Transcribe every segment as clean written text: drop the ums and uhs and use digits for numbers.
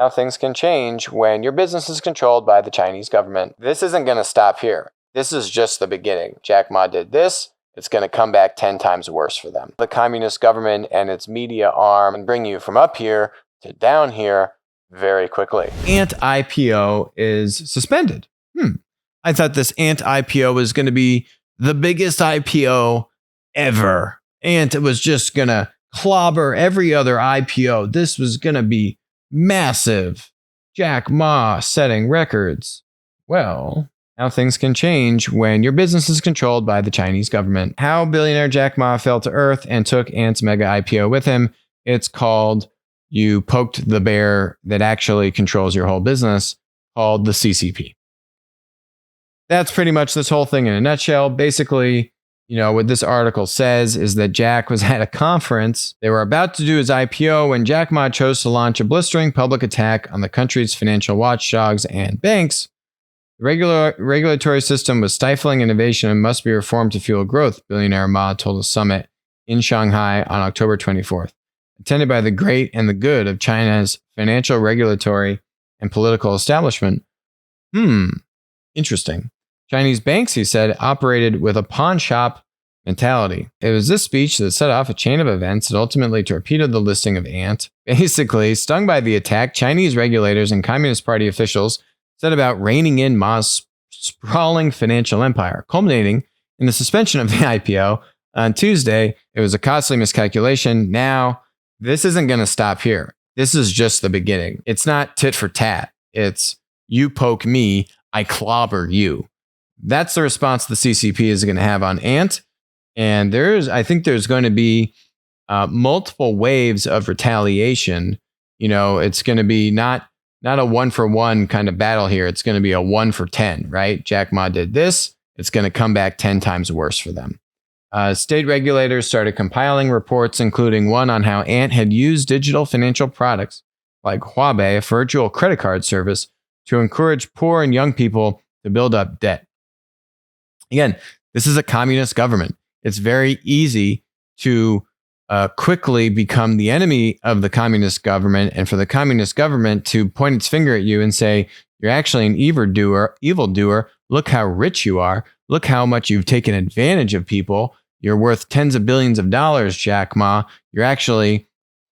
How things can change when your business is controlled by the Chinese government. This isn't going to stop here. This is just the beginning. Jack Ma did this. It's going to come back 10 times worse for them. The communist government and its media arm and bring you from up here to down here very quickly. Ant IPO is suspended. I thought this Ant IPO was going to be the biggest IPO ever. Ant was just going to clobber every other IPO. This was going to be massive. Jack Ma setting records. Well, how things can change when your business is controlled by the Chinese government. How billionaire Jack Ma fell to earth and took Ant's mega IPO with him. It's called You Poked the Bear That Actually Controls Your Whole Business, called the CCP. That's pretty much this whole thing in a nutshell. Basically, what this article says is that Jack was at a conference. They were about to do his IPO when Jack Ma chose to launch a blistering public attack on the country's financial watchdogs and banks. The regulatory system was stifling innovation and must be reformed to fuel growth, billionaire Ma told a summit in Shanghai on October 24th, attended by the great and the good of China's financial, regulatory, and political establishment. Interesting. Chinese banks, he said, operated with a pawn shop mentality. It was this speech that set off a chain of events that ultimately torpedoed the listing of Ant. Basically, stung by the attack, Chinese regulators and Communist Party officials set about reining in Ma's sprawling financial empire, culminating in the suspension of the IPO. On Tuesday, it was a costly miscalculation. Now, this isn't going to stop here. This is just the beginning. It's not tit for tat. It's you poke me, I clobber you. That's the response the CCP is going to have on Ant. And I think there's going to be multiple waves of retaliation. It's going to be not a 1-for-1 kind of battle here. It's going to be a 1 for 10, right? Jack Ma did this. It's going to come back 10 times worse for them. State regulators started compiling reports, including one on how Ant had used digital financial products like Huobi, a virtual credit card service, to encourage poor and young people to build up debt. Again, this is a communist government. It's very easy to quickly become the enemy of the communist government, and for the communist government to point its finger at you and say, you're actually an evildoer. Look how rich you are. Look how much you've taken advantage of people. You're worth tens of billions of dollars, Jack Ma. You're actually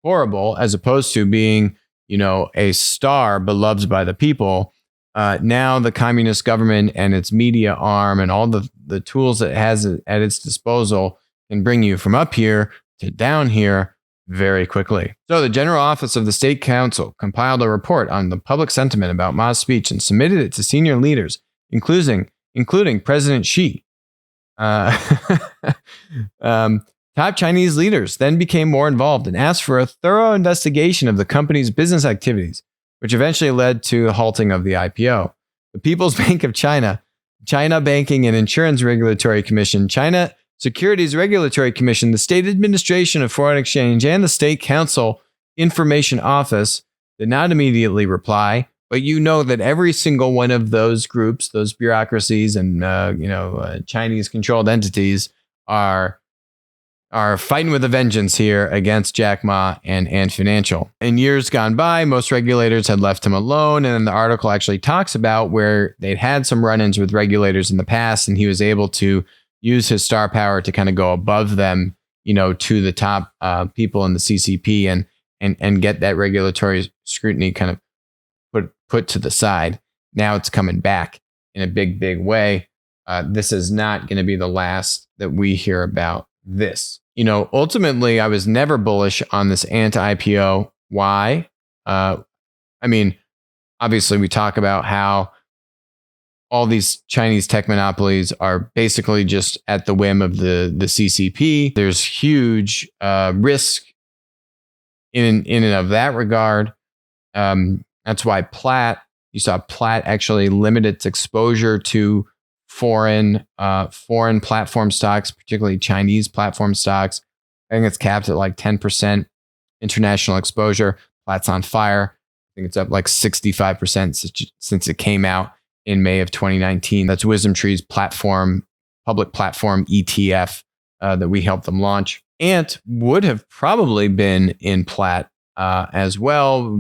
horrible, as opposed to being, a star beloved by the people. Now the communist government and its media arm and all the tools it has at its disposal can bring you from up here to down here very quickly. So the General Office of the State Council compiled a report on the public sentiment about Ma's speech and submitted it to senior leaders, including President Xi. Top Chinese leaders then became more involved and asked for a thorough investigation of the company's business activities, which eventually led to the halting of the IPO. The People's Bank of China, China Banking and Insurance Regulatory Commission, China Securities Regulatory Commission, the State Administration of Foreign Exchange, and the State Council Information Office did not immediately reply, but that every single one of those groups, those bureaucracies and Chinese-controlled entities are fighting with a vengeance here against Jack Ma and Ant Financial. In years gone by, most regulators had left him alone, and then the article actually talks about where they'd had some run-ins with regulators in the past, and he was able to use his star power to kind of go above them, to the top people in the CCP and get that regulatory scrutiny kind of put to the side. Now it's coming back in a big, big way. This is not going to be the last that we hear about this. Ultimately, I was never bullish on this anti-IPO. Why? Obviously, we talk about how all these Chinese tech monopolies are basically just at the whim of the CCP. There's huge risk in and of that regard. That's why you saw Plaid actually limit its exposure to foreign platform stocks, particularly Chinese platform stocks. I think it's capped at like 10% international exposure. Plat's on fire. I think it's up like 65% since it came out in May of 2019. That's WisdomTree's public platform ETF that we helped them launch. Ant would have probably been in Plat as well.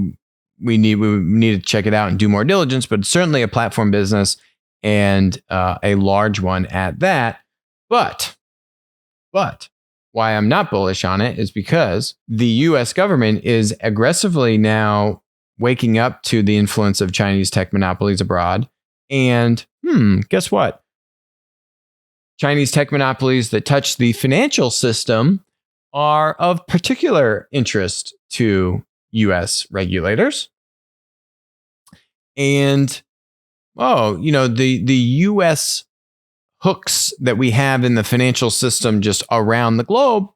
we need to check it out and do more diligence, but it's certainly a platform business and a large one at that. But why I'm not bullish on it is because the US government is aggressively now waking up to the influence of Chinese tech monopolies abroad. And guess what? Chinese tech monopolies that touch the financial system are of particular interest to US regulators. And, the US hooks that we have in the financial system just around the globe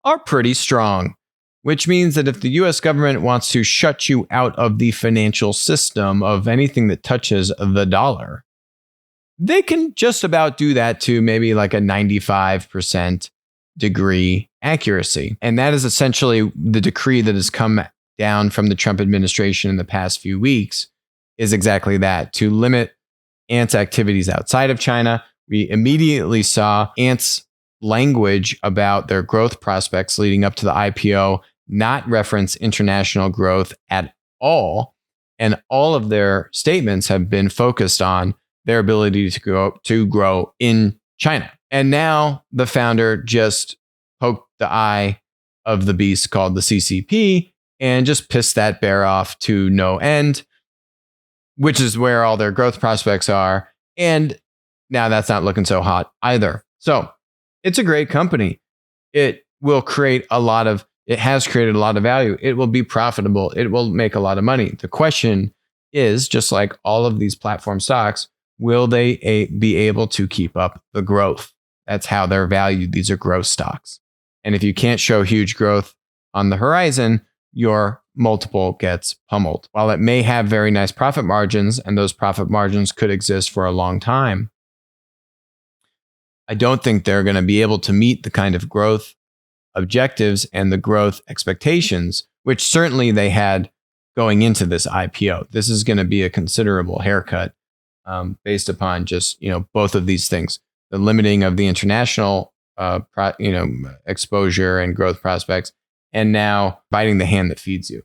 are pretty strong, which means that if the US government wants to shut you out of the financial system of anything that touches the dollar, they can just about do that to maybe like a 95% degree accuracy. And that is essentially the decree that has come down from the Trump administration in the past few weeks, is exactly that, to limit Ant's activities outside of China. We immediately saw Ant's language about their growth prospects leading up to the IPO not reference international growth at all. And all of their statements have been focused on their ability to grow in China. And now the founder just poked the eye of the beast called the CCP and just pissed that bear off to no end, which is where all their growth prospects are. And now that's not looking so hot either. So it's a great company. It has created a lot of value. It will be profitable. It will make a lot of money. The question is, just like all of these platform stocks, will they be able to keep up the growth? That's how they're valued. These are growth stocks. And if you can't show huge growth on the horizon, your multiple gets pummeled. While it may have very nice profit margins, and those profit margins could exist for a long time, I don't think they're going to be able to meet the kind of growth objectives and the growth expectations, which certainly they had going into this IPO. This is going to be a considerable haircut based upon just, both of these things, the limiting of the international exposure and growth prospects, and now biting the hand that feeds you.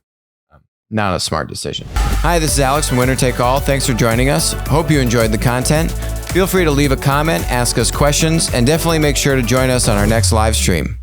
Not a smart decision. Hi, this is Alex from Winner Take All. Thanks for joining us. Hope you enjoyed the content. Feel free to leave a comment, ask us questions, and definitely make sure to join us on our next live stream.